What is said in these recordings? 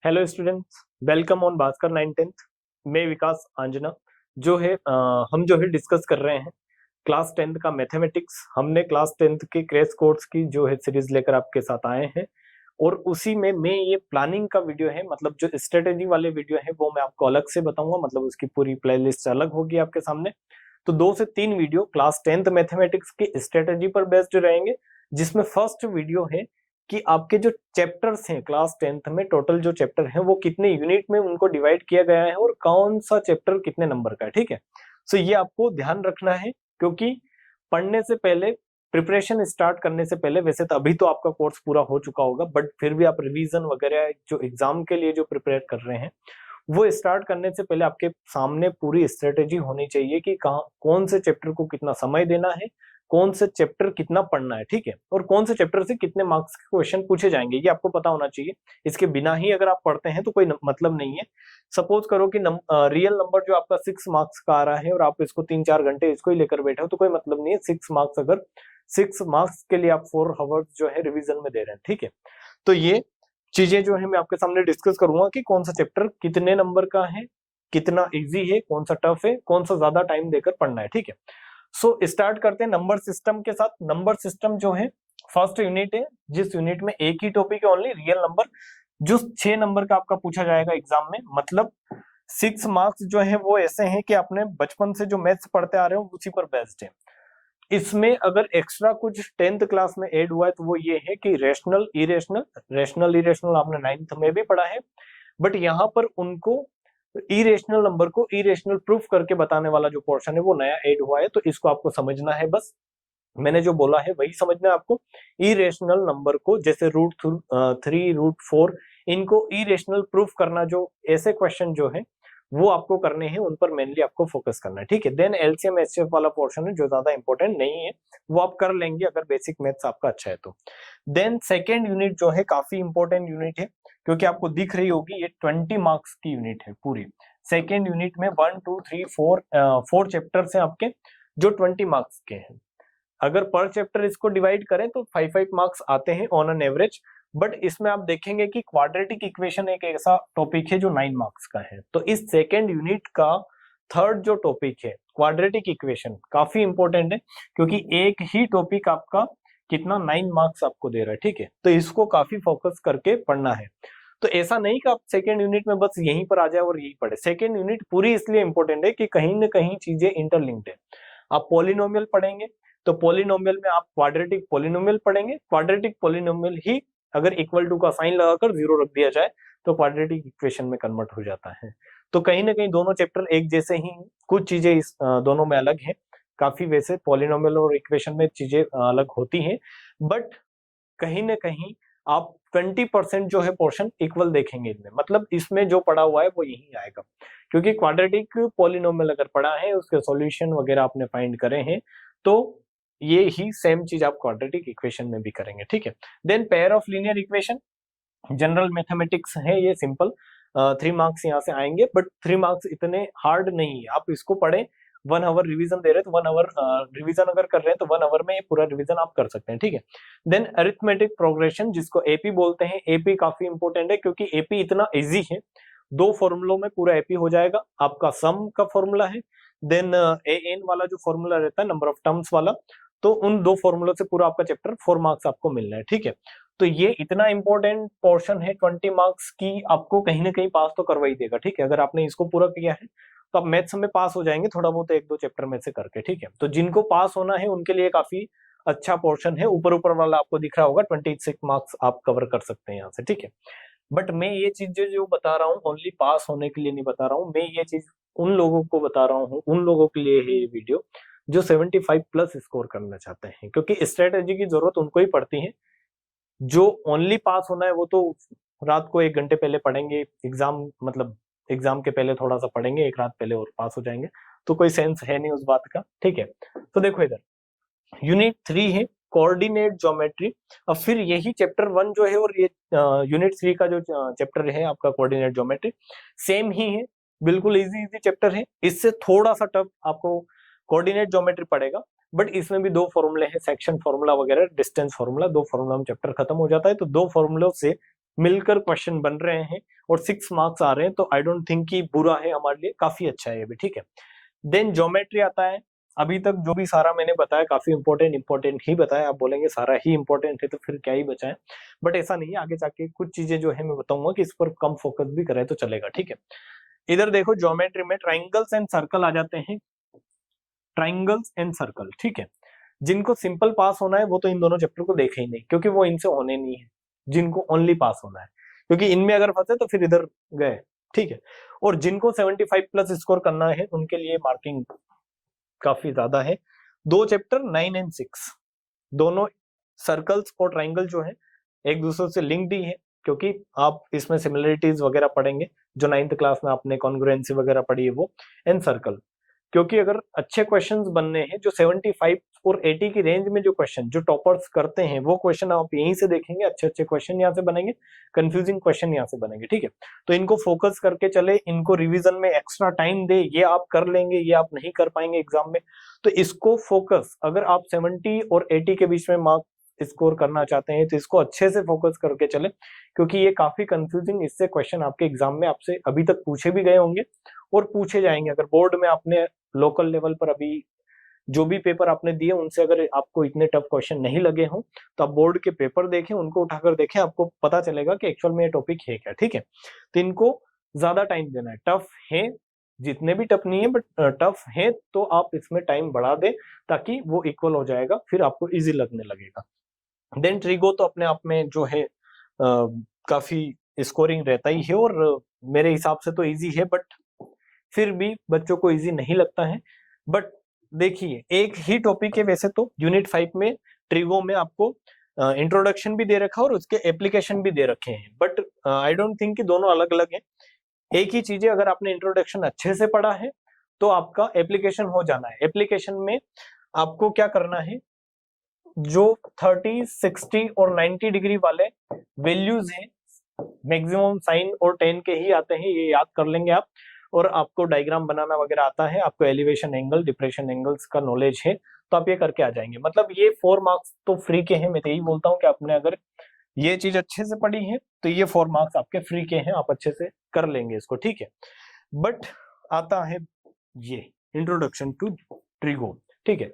Hello students, welcome on Bhaskar 9th मैं विकास आंजना हम जो है डिस्कस कर रहे हैं क्लास 10th का मैथमेटिक्स। हमने क्लास 10th के क्रैश कोर्स की जो है सीरीज लेकर आपके साथ आए हैं और उसी में मैं ये प्लानिंग का वीडियो है, मतलब जो स्ट्रेटेजी वाले वीडियो है वो मैं आपको अलग से बताऊंगा, मतलब उसकी पूरी प्लेलिस्ट अलग होगी आपके सामने। तो 2 से 3 वीडियो क्लास 10th मैथमेटिक्स की स्ट्रेटेजी पर बेस्ड रहेंगे, जिसमें फर्स्ट वीडियो है कि आपके जो चैप्टर्स हैं क्लास 10th में, टोटल जो चैप्टर हैं वो कितने यूनिट में उनको डिवाइड किया गया है और कौन सा चैप्टर कितने नंबर का है। ठीक है, सो ये आपको ध्यान रखना है, क्योंकि पढ़ने से पहले, प्रिपरेशन स्टार्ट करने से पहले, वैसे तो अभी तो आपका कोर्स पूरा हो चुका होगा, बट फिर भी आप रिवीजन वगैरह जो एग्जाम के लिए जो प्रिपेयर कर रहे हैं वो स्टार्ट करने से पहले आपके सामने पूरी स्ट्रेटेजी होनी चाहिए कि कहाँ कौन से चैप्टर को कितना समय देना है, कौन से चैप्टर कितना पढ़ना है। ठीक है, और कौन से चैप्टर से कितने मार्क्स के क्वेश्चन पूछे जाएंगे ये आपको पता होना चाहिए। इसके बिना ही अगर आप पढ़ते हैं तो कोई मतलब नहीं है। सपोज करो कि रियल नंबर जो आपका 6 मार्क्स का आ रहा है और आप इसको 3-4 घंटे इसको ही लेकर बैठे हो तो कोई मतलब नहीं है। 6 मार्क्स, अगर 6 मार्क्स के लिए आप 4 आवर्स जो है रिविजन में दे रहे हैं। ठीक है, तो ये चीजें जो है मैं आपके सामने डिस्कस करूंगा कि कौन सा चैप्टर कितने नंबर का है, कितना इजी है, कौन सा टफ है, कौन सा ज्यादा टाइम देकर पढ़ना है। ठीक है, सो स्टार्ट करते हैं नंबर सिस्टम के साथ। नंबर सिस्टम जो है फर्स्ट यूनिट है, जिस यूनिट में एक ही टॉपिक है, ओनली रियल नंबर, जो 6 नंबर का आपका पूछा जाएगा एग्जाम में। मतलब 6 मार्क्स जो है वो ऐसे हैं कि आपने बचपन से जो मैथ्स पढ़ते आ रहे हो उसी पर बेस्ड है। इसमें अगर एक्स्ट्रा कुछ 10th क्लास में ऐड हुआ है तो वो ये है कि रेशनल इरेशनल, रेशनल इरेशनल आपने 9th में भी पढ़ा है, बट यहाँ पर उनको इरेशनल नंबर को इरेशनल प्रूफ करके बताने वाला जो पोर्शन है वो नया ऐड हुआ है, तो इसको आपको समझना है। बस मैंने जो बोला है वही समझना है आपको। इरेशनल नंबर को, जैसे √3, √4, इनको इरेशनल प्रूफ करना, जो ऐसे क्वेश्चन जो है वो आपको करने हैं, उन पर मेनली आपको फोकस करना है। ठीक है, देन एलसीएम एचसीएफ वाला पोर्शन है जो ज्यादा इंपॉर्टेंट नहीं है, वो आप कर लेंगे अगर बेसिक मैथ्स आपका अच्छा है तो। देन सेकेंड यूनिट जो है काफी इंपॉर्टेंट यूनिट है, क्योंकि आपको दिख रही होगी ये 20 मार्क्स की यूनिट है पूरी। सेकेंड यूनिट में 1 2 3 4 चैप्टर्स हैं आपके जो 20 मार्क्स के हैं। अगर पर चैप्टर इसको डिवाइड करें तो 5 मार्क्स आते हैं ऑन एन एवरेज, बट इसमें आप देखेंगे कि क्वाड्रेटिक इक्वेशन एक ऐसा टॉपिक है जो 9 मार्क्स का है। तो इस सेकेंड यूनिट का थर्ड जो टॉपिक है क्वाड्रेटिक इक्वेशन काफी इंपॉर्टेंट है, क्योंकि एक ही टॉपिक आपका कितना 9 मार्क्स आपको दे रहा है। ठीक है, तो इसको काफी फोकस करके पढ़ना है। तो ऐसा नहीं कि आप सेकेंड यूनिट में बस यहीं पर आ जाए और यही पढ़े। सेकेंड यूनिट पूरी इसलिए इंपॉर्टेंट है कि कहीं ना कहीं चीजें इंटरलिंक्ड है। आप पॉलिनोमियल पढ़ेंगे तो पॉलिनोमियल में आप क्वाड्रेटिक पॉलिनोमियल पढ़ेंगे। क्वाड्रेटिक पॉलिनोमियल ही अगर इक्वल टू का साइन लगाकर 0 रख दिया जाए तो क्वाड्रेटिक इक्वेशन में कन्वर्ट हो जाता है। तो कहीं ना कहीं दोनों चैप्टर एक जैसे ही, कुछ चीजें इस दोनों में अलग है काफी। वैसे पॉलिनोमियल और इक्वेशन में चीजें अलग होती हैं, बट कहीं ना कहीं आप 20% जो है पोर्शन इक्वल देखेंगे इनमें, मतलब इसमें जो पड़ा हुआ है वो यही आएगा। क्योंकि क्वाड्रेटिक पॉलिनोमियल अगर पढ़ा है, उसके सॉल्यूशन वगैरह आपने फाइंड करे हैं, तो ये ही सेम चीज आप क्वाड्रेटिक इक्वेशन में भी करेंगे। ठीक है, then pair of linear equation general mathematics है, ये सिंपल 3 मार्क्स यहाँ से आएंगे, बट 3 मार्क्स इतने हार्ड नहीं है। आप इसको पढ़ें, 1 आवर रिवीजन दे रहे हैं तो 1 आवर रिवीजन अगर कर रहे हैं तो 1 आवर में ये पूरा रिवीजन आप कर सकते हैं। ठीक है, देन अरिथमेटिक प्रोग्रेशन जिसको एपी बोलते हैं, एपी काफी इंपॉर्टेंट है क्योंकि एपी इतना इजी है, 2 फॉर्मूलों में पूरा एपी हो जाएगा। आपका सम का फॉर्मूला है, देन ए एन वाला जो फॉर्मूला रहता है नंबर ऑफ टर्म्स वाला, तो उन 2 फॉर्मूलों से पूरा आपका चैप्टर 4 मार्क्स आपको मिलना है। ठीक है, तो ये इतना इंपॉर्टेंट पोर्शन है 20 मार्क्स की, आपको कहीं ना कहीं पास तो करवा ही देगा। ठीक है, अगर आपने इसको पूरा किया है तो आप मैथ्स में पास हो जाएंगे, थोड़ा बहुत 1-2 चैप्टर में से करके। ठीक है, तो जिनको पास होना है उनके लिए काफी अच्छा पोर्शन है। ऊपर ऊपर वाला आपको दिख रहा होगा 26 मार्क्स आप कवर कर सकते हैं यहाँ से। ठीक है, बट मैं ये चीज जो बता रहा हूँ ओनली पास होने के लिए नहीं बता रहा हूँ, मैं ये चीज उन लोगों को बता रहा हूँ, उन लोगों के लिए है ये वीडियो जो 75 प्लस स्कोर करना चाहते हैं, क्योंकि स्ट्रेटेजी की जरूरत उनको ही पड़ती है। जो ओनली पास होना है वो तो रात को 1 घंटे पहले पढ़ेंगे, एग्जाम मतलब एग्जाम के पहले थोड़ा सा पढ़ेंगे 1 रात पहले और पास हो जाएंगे, तो कोई सेंस है नहीं उस बात का। ठीक है, तो देखो इधर यूनिट 3 है कोऑर्डिनेट ज्योमेट्री। अब फिर यही चैप्टर 1 जो है और ये यूनिट 3 का जो चैप्टर है आपका कोऑर्डिनेट ज्योमेट्री सेम ही है, बिल्कुल इजी इजी चैप्टर है। इससे थोड़ा सा टफ आपको कोऑर्डिनेट ज्योमेट्री पड़ेगा, बट इसमें भी 2 फॉर्मूले हैं, सेक्शन फॉर्मूला वगैरह, डिस्टेंस फॉर्मूला, 2 फॉर्मूला में चैप्टर खत्म हो जाता है। तो 2 फॉर्मूलों से मिलकर क्वेश्चन बन रहे हैं और 6 मार्क्स आ रहे हैं, तो आई डोंट थिंक कि बुरा है, हमारे लिए काफी अच्छा है ये भी, ठीक है। देन ज्योमेट्री आता है। अभी तक जो भी सारा मैंने बताया काफी इंपॉर्टेंट ही बताया। आप बोलेंगे सारा ही इंपॉर्टेंट है तो फिर क्या ही बचा है, बट ऐसा नहीं है। आगे जाके कुछ चीजें जो है मैं बताऊंगा कि इस पर कम फोकस भी करें तो चलेगा, ठीक है। इधर देखो ज्योमेट्री में ट्राइंगल्स एंड सर्कल आ जाते हैं, ट्राइंगल्स एंड सर्कल, ठीक है। जिनको सिंपल पास होना है वो तो इन दोनों चैप्टर को देखे ही नहीं, क्योंकि वो इनसे होने नहीं है। जिनको ओनली पास होना है, क्योंकि इनमें अगर फंसे तो फिर इधर गए, ठीक है। और जिनको 75 प्लस स्कोर करना है उनके लिए मार्किंग काफी ज्यादा है। दो चैप्टर 9 एंड 6 दोनों सर्कल्स और ट्राइंगल जो है एक दूसरे से लिंक्ड ही है, क्योंकि आप इसमें सिमिलरिटीज वगैरह पढ़ेंगे जो 9th क्लास में आपने कॉन्ग्रुएंसी वगैरह पढ़ी है वो। एंड सर्कल, क्योंकि अगर अच्छे क्वेश्चंस बनने हैं जो 75 और 80 की रेंज में जो क्वेश्चन जो टॉपर्स करते हैं वो क्वेश्चन आप यहीं से देखेंगे। अच्छे अच्छे क्वेश्चन यहाँ से बनेंगे, कंफ्यूजिंग क्वेश्चन यहाँ से बनेंगे, ठीक है। तो इनको फोकस करके चले, इनको रिवीजन में एक्स्ट्रा टाइम दे, ये आप कर लेंगे, ये आप नहीं कर पाएंगे एग्जाम में। तो इसको फोकस, अगर आप 70 और 80 के बीच में मार्क्स स्कोर करना चाहते हैं तो इसको अच्छे से फोकस करके चले, क्योंकि ये काफी कंफ्यूजिंग इससे क्वेश्चन आपके एग्जाम में आपसे अभी तक पूछे भी गए होंगे और पूछे जाएंगे। अगर बोर्ड में आपने लोकल लेवल पर अभी जो भी पेपर आपने दिए उनसे अगर आपको इतने टफ क्वेश्चन नहीं लगे हों तो आप बोर्ड के पेपर देखें, उनको उठाकर देखें, आपको पता चलेगा कि एक्चुअल में ये टॉपिक है क्या, ठीक है। तो इनको ज्यादा टाइम देना है। टफ है, जितने भी टफ नहीं है बट टफ है तो आप इसमें टाइम बढ़ा दें ताकि वो इक्वल हो जाएगा, फिर आपको इजी लगने लगेगा। देन ट्रिगो तो अपने आप में जो है काफी स्कोरिंग रहता ही है, और मेरे हिसाब से तो इजी है, बट फिर भी बच्चों को इजी नहीं लगता है। बट देखिए एक ही टॉपिक है वैसे तो, यूनिट 5 में ट्रिगो में आपको इंट्रोडक्शन भी दे रखा है और उसके एप्लीकेशन भी दे रखे हैं, बट आई डोंट थिंक कि दोनों अलग अलग हैं। एक ही चीज है, अगर आपने इंट्रोडक्शन अच्छे से पढ़ा है तो आपका एप्लीकेशन हो जाना है। एप्लीकेशन में आपको क्या करना है, जो 30, 60 और 90 डिग्री वाले वैल्यूज हैं, मैक्सिमम साइन और टेन के ही आते हैं, ये याद कर लेंगे आप। और आपको डायग्राम बनाना वगैरह आता है, आपको एलिवेशन एंगल, डिप्रेशन एंगल्स का नॉलेज है, तो आप ये करके आ जाएंगे। मतलब ये 4 मार्क्स तो फ्री के हैं। मैं तो यही बोलता हूँ कि आपने अगर ये चीज अच्छे से पढ़ी है तो ये 4 मार्क्स आपके फ्री के हैं, आप अच्छे से कर लेंगे इसको, ठीक है। बट आता है ये इंट्रोडक्शन टू ट्रिगो, ठीक है।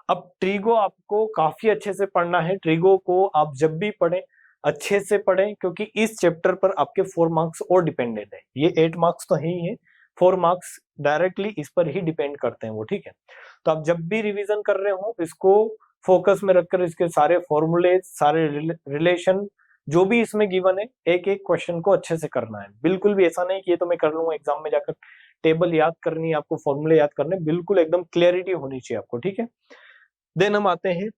अब ट्रिगो आपको काफी अच्छे से पढ़ना है। ट्रिगो को आप जब भी पढ़ें अच्छे से पढ़ें, क्योंकि इस चैप्टर पर आपके 4 मार्क्स और डिपेंडेंट है। ये 8 मार्क्स तो ही है, 4 मार्क्स डायरेक्टली इस पर ही डिपेंड करते हैं वो, ठीक है। तो आप जब भी रिवीजन कर रहे हो इसको फोकस में रखकर इसके सारे फॉर्मूले, सारे रिलेशन जो भी इसमें गिवन है, एक एक क्वेश्चन को अच्छे से करना है। बिल्कुल भी ऐसा नहीं कि ये तो मैं कर लूंगा एग्जाम में जाकर, टेबल याद करनी है आपको, फॉर्मूले याद करने, बिल्कुल एकदम क्लियरिटी होनी चाहिए आपको, ठीक है। देन हम आते हैं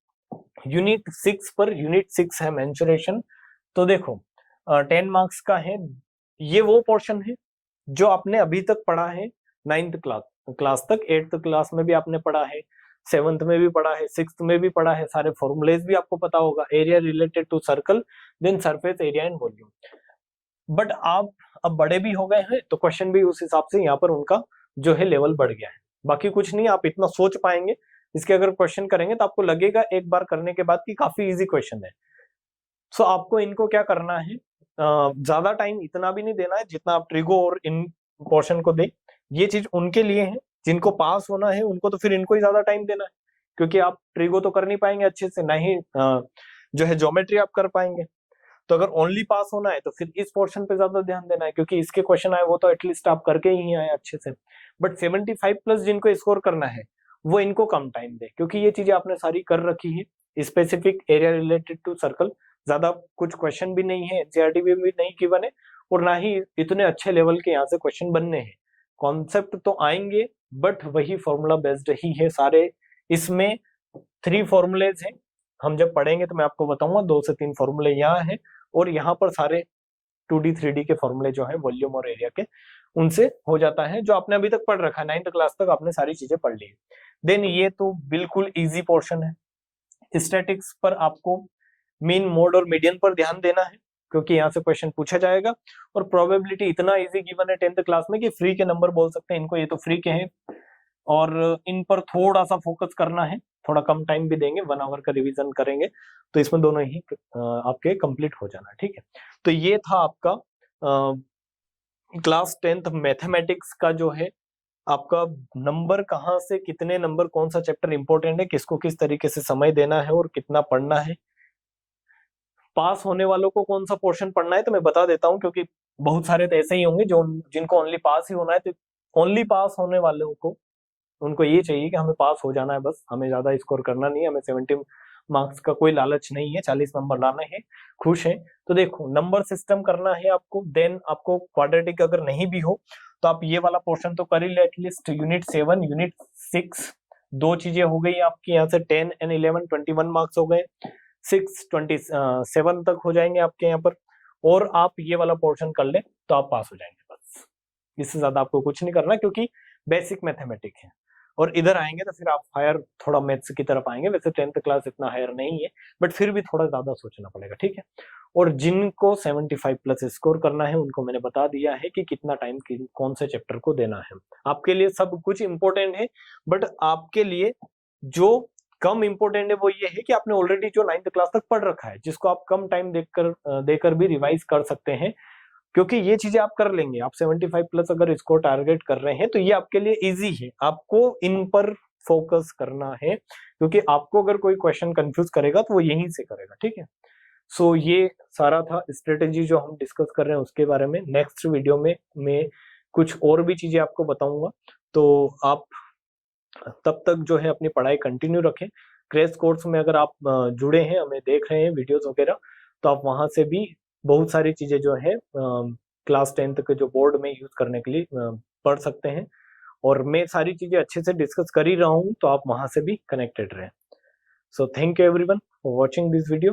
यूनिट 6 पर। यूनिट 6 है मेंसुरेशन। तो देखो 10 मार्क्स का है। ये वो पोर्शन है जो आपने अभी तक पढ़ा है 9th क्लास तक, 8th क्लास में भी आपने पढ़ा है, 7th में भी पढ़ा है, 6th में भी पढ़ा है। सारे फॉर्मूलेज भी आपको पता होगा, area related to circle, then surface area and volume. But आप अब बड़े भी हो गए हैं तो क्वेश्चन भी उस हिसाब से यहाँ पर उनका जो है लेवल बढ़ गया है। बाकी कुछ नहीं, आप इतना सोच पाएंगे इसके अगर क्वेश्चन करेंगे तो आपको लगेगा एक बार करने के बाद कि काफी इजी क्वेश्चन है। सो आपको इनको क्या करना है, ज्यादा टाइम इतना भी नहीं देना है जितना आप ट्रिगो और इन पोर्शन को दे। ये चीज उनके लिए है जिनको पास होना है, उनको तो फिर इनको ही ज्यादा टाइम देना है, क्योंकि आप ट्रिगो तो कर नहीं पाएंगे अच्छे से, ना ही जो है ज्योमेट्री आप कर पाएंगे। तो अगर ओनली पास होना है तो फिर इस पोर्शन पे ज्यादा ध्यान देना है, क्योंकि इसके क्वेश्चन आए वो तो एटलीस्ट आप करके ही आए अच्छे से। बट 75 प्लस जिनको स्कोर करना है वो इनको कम टाइम दे, क्योंकि ये चीजें आपने सारी कर रखी है। Specific area related to circle ज्यादा कुछ क्वेश्चन भी नहीं है, एनसीईआरटी में भी नहीं गिवन है, और ना ही इतने अच्छे लेवल के यहाँ से क्वेश्चन बनने हैं। कॉन्सेप्ट तो आएंगे बट वही फॉर्मूला बेस्ड ही है सारे। इसमें 3 फॉर्मूलेज हैं, हम जब पढ़ेंगे तो मैं आपको बताऊंगा 2 से 3 फॉर्मूले यहाँ है, और यहाँ पर सारे 2D 3D के फॉर्मूले जो है वॉल्यूम और एरिया के, उनसे हो जाता है। जो आपने अभी तक पढ़ रखा है 9th क्लास तक आपने सारी चीजें पढ़ ली है। देन ये तो बिल्कुल इजी पोर्शन है। स्टैटिक्स पर आपको मीन, मोड और मीडियन पर ध्यान देना है, क्योंकि यहाँ से क्वेश्चन पूछा जाएगा। और प्रोबेबिलिटी इतना इजी गिवन है 10th क्लास में कि फ्री के नंबर बोल सकते हैं इनको, ये तो फ्री के हैं। और इन पर थोड़ा सा फोकस करना है, थोड़ा कम टाइम भी देंगे, 1 आवर का रिवीजन करेंगे तो इसमें दोनों ही आपके कंप्लीट हो जाना है, ठीक है। तो ये था आपका क्लास 10th मैथमेटिक्स का जो है आपका नंबर कहाँ से कितने नंबर, कौन सा चैप्टर इंपॉर्टेंट है, किसको किस तरीके से समय देना है और कितना पढ़ना है, पास होने वालों को कौन सा पोर्शन पढ़ना है तो मैं बता देता हूँ, क्योंकि बहुत सारे तो ऐसे ही होंगे जो जिनको ओनली पास ही होना है। तो ओनली पास होने वालों को उनको ये चाहिए कि हमें पास हो जाना है, बस हमें ज्यादा स्कोर करना नहीं है, हमें 70 मार्क्स का कोई लालच नहीं है, 40 नंबर लाने हैं, खुश है। तो देखो नंबर सिस्टम करना है आपको, देन आपको क्वाड्रेटिक अगर नहीं भी हो तो आप ये वाला पोर्शन तो कर ही ले एटलीस्ट। यूनिट 7 यूनिट 6 दो चीजें हो गई आपकी यहाँ से, 10 एंड 11 21 मार्क्स हो गए, 6 27 तक हो जाएंगे आपके यहाँ पर, और आप ये वाला पोर्शन कर ले तो आप पास हो जाएंगे बस। इससे ज्यादा आपको कुछ नहीं करना, क्योंकि बेसिक मैथमेटिक है। और इधर आएंगे तो फिर आप हायर थोड़ा मैथ्स की तरफ आएंगे, वैसे 10th क्लास इतना हायर नहीं है, बट फिर भी थोड़ा ज्यादा सोचना पड़ेगा, ठीक है। और जिनको 75 प्लस स्कोर करना है उनको मैंने बता दिया है कि कितना टाइम कौन से चैप्टर को देना है। आपके लिए सब कुछ इंपॉर्टेंट है, बट आपके लिए जो कम इंपॉर्टेंट है वो ये है कि आपने ऑलरेडी जो 9th क्लास तक पढ़ रखा है, जिसको आप कम टाइम देकर भी रिवाइज कर सकते हैं, क्योंकि ये चीजें आप कर लेंगे। आप 75 प्लस अगर स्कोर टारगेट कर रहे हैं तो ये आपके लिए इजी है, आपको इन पर फोकस करना है, क्योंकि आपको अगर कोई क्वेश्चन कंफ्यूज करेगा तो वो यहीं से करेगा, ठीक है। सो ये सारा था स्ट्रेटेजी जो हम डिस्कस कर रहे हैं उसके बारे में। नेक्स्ट वीडियो में मैं कुछ और भी चीजें आपको बताऊंगा, तो आप तब तक जो है अपनी पढ़ाई कंटिन्यू रखें। क्रैश कोर्स में अगर आप जुड़े हैं, हमें देख रहे हैं वीडियोस वगैरह, तो आप वहां से भी बहुत सारी चीजें जो है क्लास 10th के जो बोर्ड में यूज करने के लिए पढ़ सकते हैं, और मैं सारी चीजें अच्छे से डिस्कस कर ही रहा हूँ, तो आप वहां से भी कनेक्टेड रहें। So thank you everyone for watching this video.